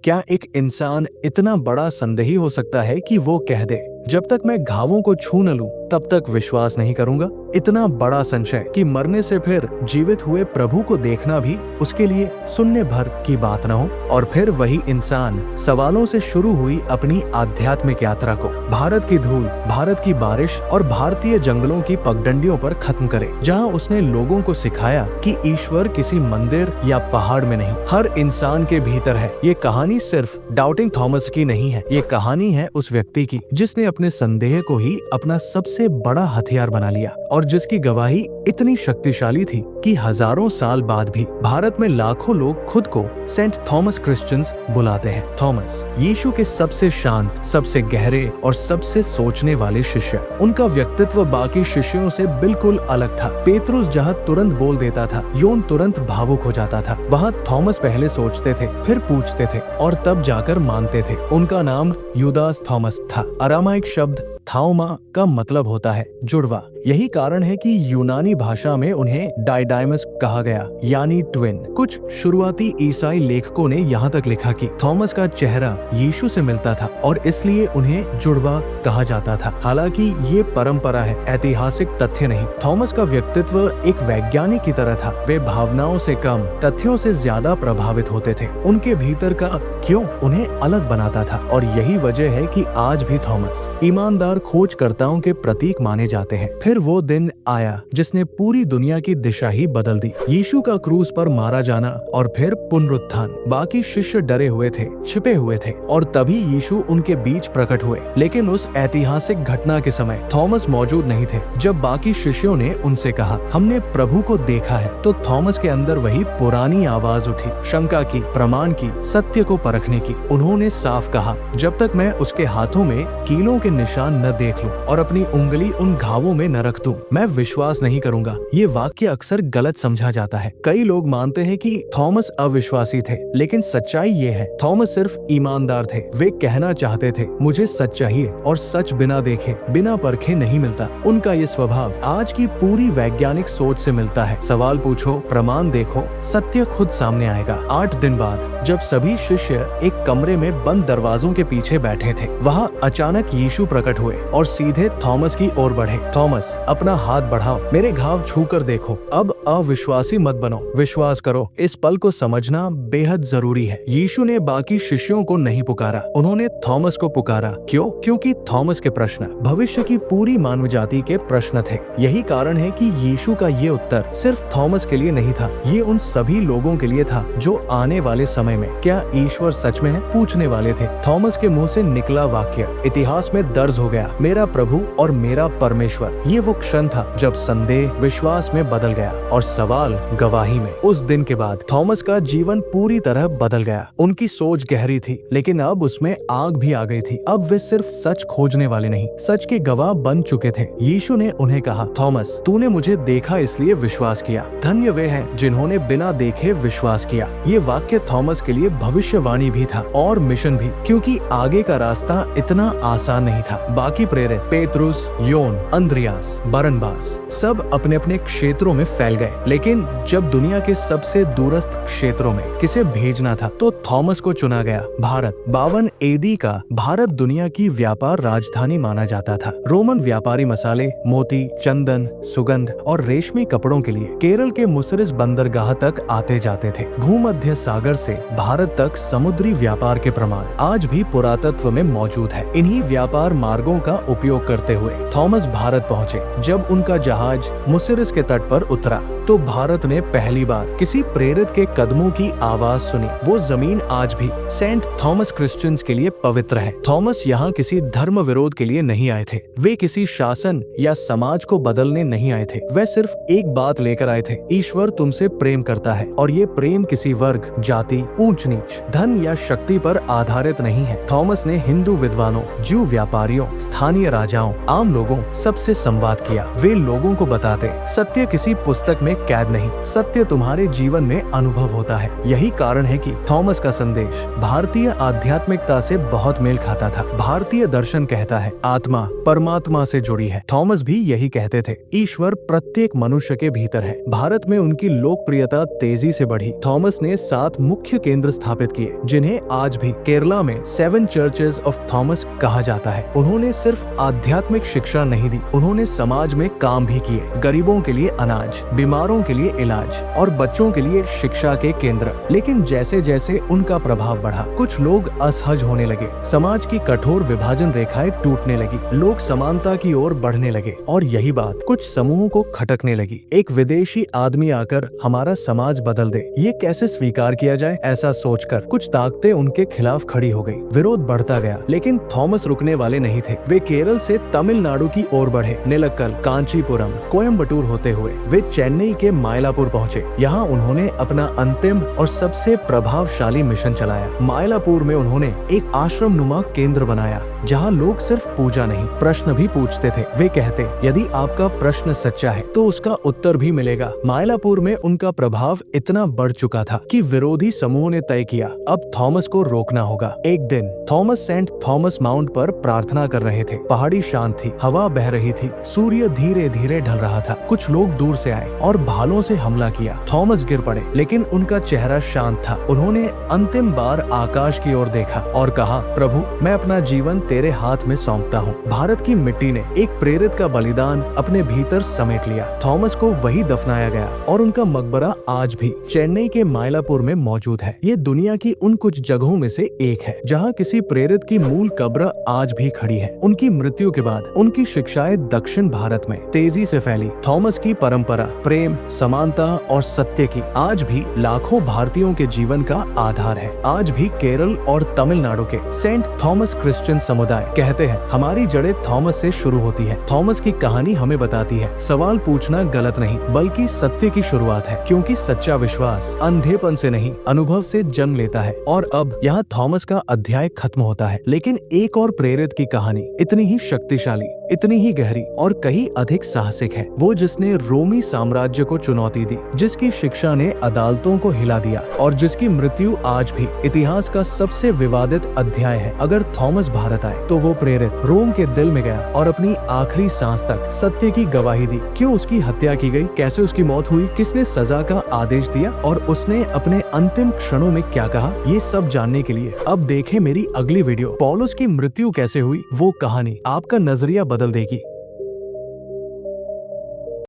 क्या एक इंसान इतना बड़ा संदेही हो सकता है कि वो कह दे, जब तक मैं घावों को छू न लूं तब तक विश्वास नहीं करूंगा? इतना बड़ा संशय कि मरने से फिर जीवित हुए प्रभु को देखना भी उसके लिए सुनने भर की बात न हो। और फिर वही इंसान सवालों से शुरू हुई अपनी आध्यात्मिक यात्रा को भारत की धूल, भारत की बारिश और भारतीय जंगलों की पगडंडियों पर खत्म करे, जहां उसने लोगों को सिखाया कि ईश्वर किसी मंदिर या पहाड़ में नहीं, हर इंसान के भीतर है। ये कहानी सिर्फ डाउटिंग थॉमस की नहीं है, ये कहानी है उस व्यक्ति की जिसने अपने संदेह को ही अपना सबसे बड़ा हथियार बना लिया और जिसकी गवाही इतनी शक्तिशाली थी कि हजारों साल बाद भी भारत में लाखों लोग खुद को सेंट थॉमस क्रिश्चियंस बुलाते हैं। थॉमस यीशु के सबसे शांत, सबसे गहरे और सबसे सोचने वाले शिष्य। उनका व्यक्तित्व बाकी शिष्यों से बिल्कुल अलग था। पेतरुस जहाँ तुरंत बोल देता था, योन तुरंत भावुक हो जाता था, वहाँ थॉमस पहले सोचते थे, फिर पूछते थे और तब जाकर मानते थे। उनका नाम यूदास थॉमस था। अरामाइक शब्द थाउमा का मतलब होता है जुड़वा। यही कारण है कि यूनानी भाषा में उन्हें डाइडाइमस कहा गया, यानी ट्विन। कुछ शुरुआती ईसाई लेखकों ने यहाँ तक लिखा कि थॉमस का चेहरा यीशु से मिलता था और इसलिए उन्हें जुड़वा कहा जाता था। हालांकि ये परंपरा है, ऐतिहासिक तथ्य नहीं। थॉमस का व्यक्तित्व एक वैज्ञानिक की तरह था। वे भावनाओं से कम, तथ्यों से ज्यादा प्रभावित होते थे। उनके भीतर का क्यों उन्हें अलग बनाता था और यही वजह है कि आज भी थॉमस ईमानदार खोजकर्ताओं के प्रतीक माने जाते हैं। फिर वो दिन आया जिसने पूरी दुनिया की दिशा ही बदल दी। यीशु का क्रूस पर मारा जाना और फिर पुनरुत्थान। बाकी शिष्य डरे हुए थे, छिपे हुए थे और तभी यीशु उनके बीच प्रकट हुए। लेकिन उस ऐतिहासिक घटना के समय थॉमस मौजूद नहीं थे। जब बाकी शिष्यों ने उनसे कहा, हमने प्रभु को देखा है, तो थॉमस के अंदर वही पुरानी आवाज उठी, शंका की, प्रमाण की, सत्य को परखने की। उन्होंने साफ कहा, जब तक मैं उसके हाथों में कीलों के निशान न देख लूं और अपनी उंगली उन घावों में न रख दूं, मैं विश्वास नहीं करूंगा। ये वाक्य अक्सर गलत समझा जाता है। कई लोग मानते हैं कि थॉमस अविश्वासी थे, लेकिन सच्चाई ये है, थॉमस सिर्फ ईमानदार थे। वे कहना चाहते थे, मुझे सच चाहिए और सच बिना देखे, बिना परखे नहीं मिलता। उनका ये स्वभाव आज की पूरी वैज्ञानिक सोच से मिलता है। सवाल पूछो, प्रमाण देखो, सत्य खुद सामने आएगा। 8 दिन बाद जब सभी शिष्य एक कमरे में बंद दरवाजों के पीछे बैठे थे, वहाँ अचानक यीशु प्रकट हुए और सीधे थॉमस की ओर बढ़े। थॉमस, अपना हाथ बढ़ाओ, मेरे घाव छूकर देखो। अब अविश्वासी मत बनो, विश्वास करो। इस पल को समझना बेहद जरूरी है। यीशु ने बाकी शिष्यों को नहीं पुकारा, उन्होंने थॉमस को पुकारा। क्यों? क्योंकि थॉमस के प्रश्न भविष्य की पूरी मानव जाति के प्रश्न थे। यही कारण है कि यीशु का ये उत्तर सिर्फ थॉमस के लिए नहीं था, ये उन सभी लोगों के लिए था जो आने वाले समय में क्या ईश्वर सच में है पूछने वाले थे। थॉमस के मुंह से निकला वाक्य इतिहास में दर्ज हो गया, मेरा प्रभु और मेरा परमेश्वर। ये वो क्षण था जब संदेह विश्वास में बदल गया और सवाल गवाही में। उस दिन के बाद थॉमस का जीवन पूरी तरह बदल गया। उनकी सोच गहरी थी, लेकिन अब उसमें आग भी आ गई थी। अब वे सिर्फ सच खोजने वाले नहीं, सच के गवाह बन चुके थे। यीशु ने उन्हें कहा, थॉमस, तूने मुझे देखा इसलिए विश्वास किया। धन्य वे हैं जिन्होंने बिना देखे विश्वास किया। ये वाक्य थॉमस के लिए भविष्यवाणी भी था और मिशन भी, क्योंकि आगे का रास्ता इतना आसान नहीं था। बाकी प्रेरित पेतरुस, योन, अंद्रियास, बरनबास सब अपने अपने क्षेत्रों में फैल गए, लेकिन जब दुनिया के सबसे दूरस्थ क्षेत्रों में किसे भेजना था तो थॉमस को चुना गया। भारत 52 एडी का भारत दुनिया की व्यापार राजधानी माना जाता था। रोमन व्यापारी मसाले, मोती, चंदन, सुगंध और रेशमी कपड़ों के लिए केरल के मुसरिस बंदरगाह तक आते जाते थे। भूमध्य सागर से भारत तक समुद्री व्यापार के प्रमाण आज भी पुरातत्व में मौजूद है। इन्हीं व्यापार मार्गों का उपयोग करते हुए थॉमस भारत पहुंचे। जब उनका जहाज मुसरिस के तट पर उतरा तो भारत ने पहली बार किसी प्रेरित के कदमों की आवाज सुनी। वो जमीन आज भी सेंट थॉमस क्रिश्चियंस के लिए पवित्र है। थॉमस यहाँ किसी धर्म विरोध के लिए नहीं आए थे, वे किसी शासन या समाज को बदलने नहीं आए थे। वे सिर्फ एक बात लेकर आए थे, ईश्वर तुमसे प्रेम करता है और ये प्रेम किसी वर्ग, जाति, ऊंच नीच, धन या शक्ति पर आधारित नहीं है। थॉमस ने हिंदू विद्वानों, ज्यू व्यापारियों, स्थानीय राजाओं, आम लोगों सबसे संवाद किया। वे लोगों को बताते, सत्य किसी पुस्तक में में कैद नहीं, सत्य तुम्हारे जीवन में अनुभव होता है। यही कारण है कि थॉमस का संदेश भारतीय आध्यात्मिकता से बहुत मेल खाता था। भारतीय दर्शन कहता है आत्मा परमात्मा से जुड़ी है। थॉमस भी यही कहते थे, ईश्वर प्रत्येक मनुष्य के भीतर है। भारत में उनकी लोकप्रियता तेजी से बढ़ी। थॉमस ने 7 मुख्य केंद्र स्थापित किए, जिन्हें आज भी केरला में 7 चर्चेज ऑफ थॉमस कहा जाता है। उन्होंने सिर्फ आध्यात्मिक शिक्षा नहीं दी, उन्होंने समाज में काम भी किए। गरीबों के लिए अनाज, बीमारों के लिए इलाज और बच्चों के लिए शिक्षा के केंद्र। लेकिन जैसे जैसे उनका प्रभाव बढ़ा, कुछ लोग असहज होने लगे। समाज की कठोर विभाजन रेखाएं टूटने लगी, लोग समानता की ओर बढ़ने लगे और यही बात कुछ समूहों को खटकने लगी। एक विदेशी आदमी आकर हमारा समाज बदल दे, ये कैसे स्वीकार किया जाए? ऐसा सोचकर कुछ ताकतें उनके खिलाफ खड़ी हो गई। विरोध बढ़ता गया, लेकिन थॉमस रुकने वाले नहीं थे। वे केरल से तमिलनाडु की ओर बढ़े। निलक्कल, कांचीपुरम, कोयम्बटूर होते हुए वे चेन्नई के मायलापुर पहुंचे। यहाँ उन्होंने अपना अंतिम और सबसे प्रभावशाली मिशन चलाया। मायलापुर में उन्होंने एक आश्रम नुमा केंद्र बनाया, जहाँ लोग सिर्फ पूजा नहीं, प्रश्न भी पूछते थे। वे कहते, यदि आपका प्रश्न सच्चा है तो उसका उत्तर भी मिलेगा। मायलापुर में उनका प्रभाव इतना बढ़ चुका था कि विरोधी समूह ने तय किया, अब थॉमस को रोकना होगा। एक दिन थॉमस सेंट थॉमस माउंट पर प्रार्थना कर रहे थे। पहाड़ी शांत थी, हवा बह रही थी, सूर्य धीरे धीरे ढल रहा था। कुछ लोग दूर से आए और भालों से हमला किया। थॉमस गिर पड़े, लेकिन उनका चेहरा शांत था। उन्होंने अंतिम बार आकाश की ओर देखा और कहा, प्रभु, मैं अपना जीवन तेरे हाथ में सौंपता हूँ। भारत की मिट्टी ने एक प्रेरित का बलिदान अपने भीतर समेट लिया। थॉमस को वही दफनाया गया और उनका मकबरा आज भी चेन्नई के मायलापुर में मौजूद है। ये दुनिया की उन कुछ जगहों में से एक है जहाँ किसी प्रेरित की मूल कब्र आज भी खड़ी है। उनकी मृत्यु के बाद उनकी शिक्षाएं दक्षिण भारत में तेजी से फैली। थॉमस की परंपरा प्रेम, समानता और सत्य की आज भी लाखों भारतीयों के जीवन का आधार है। आज भी केरल और तमिलनाडु के सेंट थॉमस क्रिश्चियन समुदाय कहते हैं, हमारी जड़ें थॉमस से शुरू होती है। थॉमस की कहानी हमें बताती है, सवाल पूछना गलत नहीं, बल्कि सत्य की शुरुआत है, क्योंकि सच्चा विश्वास अंधेपन से नहीं, अनुभव से जन्म लेता है। और अब यहाँ थॉमस का अध्याय खत्म होता है, लेकिन एक और प्रेरित की कहानी इतनी ही शक्तिशाली, इतनी ही गहरी और कहीं अधिक साहसिक है। वो जिसने रोमी साम्राज्य को चुनौती दी, जिसकी शिक्षा ने अदालतों को हिला दिया और जिसकी मृत्यु आज भी इतिहास का सबसे विवादित अध्याय है। अगर थॉमस भारत आए तो वो प्रेरित रोम के दिल में गया और अपनी आखिरी सांस तक सत्य की गवाही दी। क्यों उसकी हत्या की गई, कैसे उसकी मौत हुई, किसने सजा का आदेश दिया और उसने अपने अंतिम क्षणों में क्या कहा, ये सब जानने के लिए अब देखें मेरी अगली वीडियो, पौलुस की मृत्यु कैसे हुई, वो कहानी आपका नजरिया बदल देगी।